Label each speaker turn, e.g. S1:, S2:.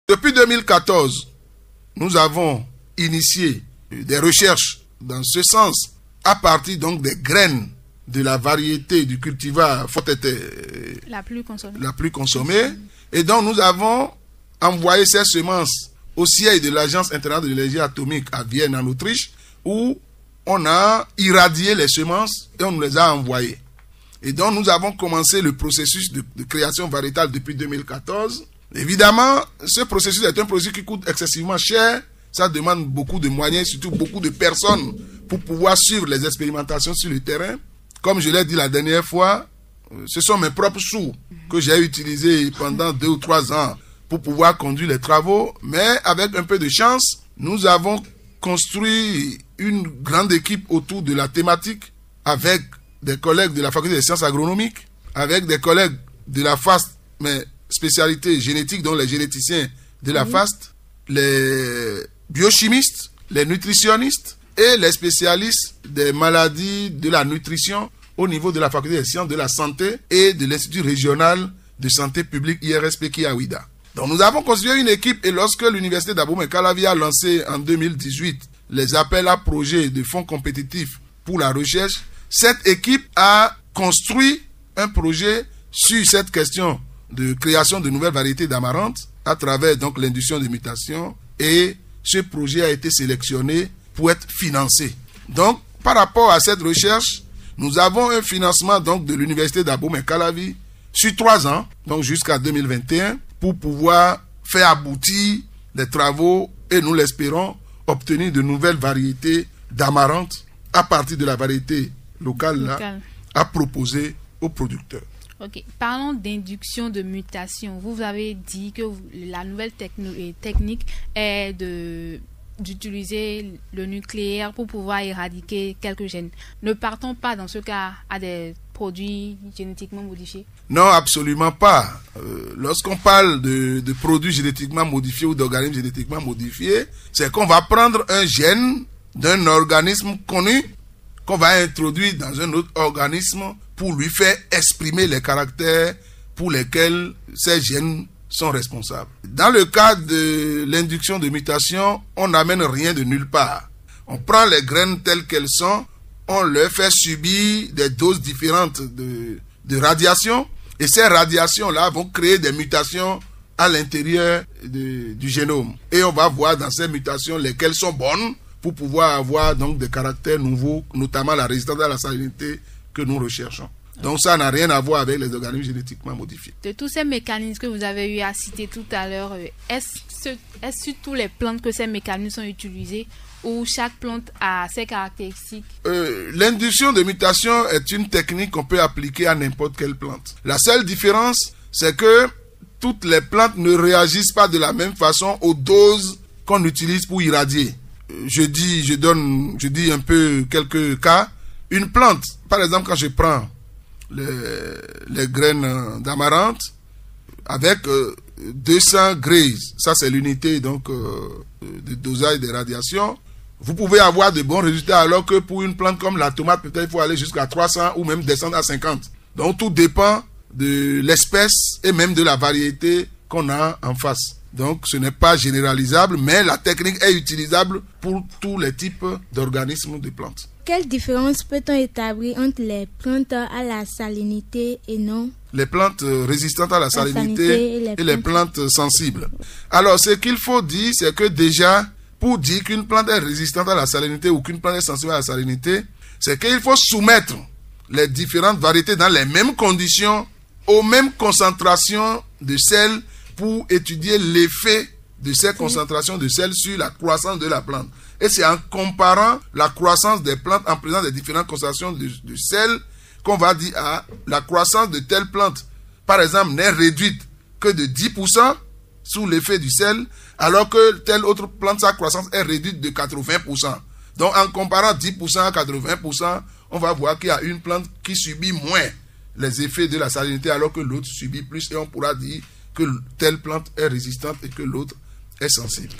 S1: Depuis 2014, nous avons initié des recherches dans ce sens à partir donc des graines de la variété du cultivar
S2: la
S1: plus consommée. Et donc nous avons envoyé ces semences au siège de l'Agence internationale de l'énergie atomique à Vienne en Autriche, où on a irradié les semences et on nous les a envoyées. Et donc nous avons commencé le processus de création variétale depuis 2014. Évidemment, ce processus est un processus qui coûte excessivement cher. Ça demande beaucoup de moyens, surtout beaucoup de personnes pour pouvoir suivre les expérimentations sur le terrain. Comme je l'ai dit la dernière fois, ce sont mes propres sous que j'ai utilisés pendant 2 ou 3 ans pour pouvoir conduire les travaux. Mais avec un peu de chance, nous avons construit une grande équipe autour de la thématique avec des collègues de la faculté des sciences agronomiques, avec des collègues de la FAST, mais spécialité génétique, dont les généticiens de la FAST, les biochimistes, les nutritionnistes et les spécialistes des maladies de la nutrition au niveau de la faculté des sciences de la santé et de l'Institut régional de santé publique IRSP qui est à Ouidah. Donc nous avons constitué une équipe et lorsque l'université d'Abomey-Calavi a lancé en 2018 les appels à projets de fonds compétitifs pour la recherche, cette équipe a construit un projet sur cette question de création de nouvelles variétés d'amarante à travers donc l'induction de mutation, et ce projet a été sélectionné pour être financé. Donc par rapport à cette recherche, nous avons un financement donc de l'université d'Abomey-Calavi sur 3 ans, donc jusqu'à 2021, pour pouvoir faire aboutir les travaux et nous l'espérons obtenir de nouvelles variétés d'amarante à partir de la variété locale là, à proposer aux producteurs.
S2: Ok, parlons d'induction de mutation. Vous avez dit que la nouvelle technique est d'utiliser le nucléaire pour pouvoir éradiquer quelques gènes. Ne partons pas dans ce cas à des produits génétiquement modifiés?
S1: Non, absolument pas. Lorsqu'on parle de produits génétiquement modifiés ou d'organismes génétiquement modifiés, c'est qu'on va prendre un gène d'un organisme connu qu'on va introduire dans un autre organisme pour lui faire exprimer les caractères pour lesquels ces gènes sont responsables. Dans le cas de l'induction de mutation, on n'amène rien de nulle part. On prend les graines telles qu'elles sont, on leur fait subir des doses différentes de radiation, et ces radiations-là vont créer des mutations à l'intérieur du génome. Et on va voir dans ces mutations lesquelles sont bonnes pour pouvoir avoir donc des caractères nouveaux, notamment la résistance à la salinité que nous recherchons. Donc ça n'a rien à voir avec les organismes génétiquement modifiés.
S2: De tous ces mécanismes que vous avez eu à citer tout à l'heure, est-ce sur tous les plantes que ces mécanismes sont utilisés ou chaque plante a ses caractéristiques?
S1: L'induction de mutation est une technique qu'on peut appliquer à n'importe quelle plante. La seule différence, c'est que toutes les plantes ne réagissent pas de la même façon aux doses qu'on utilise pour irradier. Je dis un peu quelques cas. Une plante, par exemple, quand je prends les graines d'amarante avec 200 grays, ça c'est l'unité donc de dosage des radiations, vous pouvez avoir de bons résultats, alors que pour une plante comme la tomate, peut-être il faut aller jusqu'à 300 ou même descendre à 50. Donc tout dépend de l'espèce et même de la variété qu'on a en face. Donc ce n'est pas généralisable, mais la technique est utilisable pour tous les types d'organismes de plantes.
S3: Quelle différence peut-on établir entre les plantes à la salinité et non?
S1: Les plantes résistantes à la salinité et les plantes sensibles. Alors ce qu'il faut dire, c'est que déjà, pour dire qu'une plante est résistante à la salinité ou qu'une plante est sensible à la salinité, c'est qu'il faut soumettre les différentes variétés dans les mêmes conditions, aux mêmes concentrations de sel, pour étudier l'effet de ces concentrations de sel sur la croissance de la plante. Et c'est en comparant la croissance des plantes en présence des différentes concentrations de sel qu'on va dire la croissance de telle plante, par exemple, n'est réduite que de 10% sous l'effet du sel, alors que telle autre plante, sa croissance est réduite de 80%. Donc en comparant 10% à 80%, on va voir qu'il y a une plante qui subit moins les effets de la salinité, alors que l'autre subit plus, et on pourra dire que telle plante est résistante et que l'autre est sensible.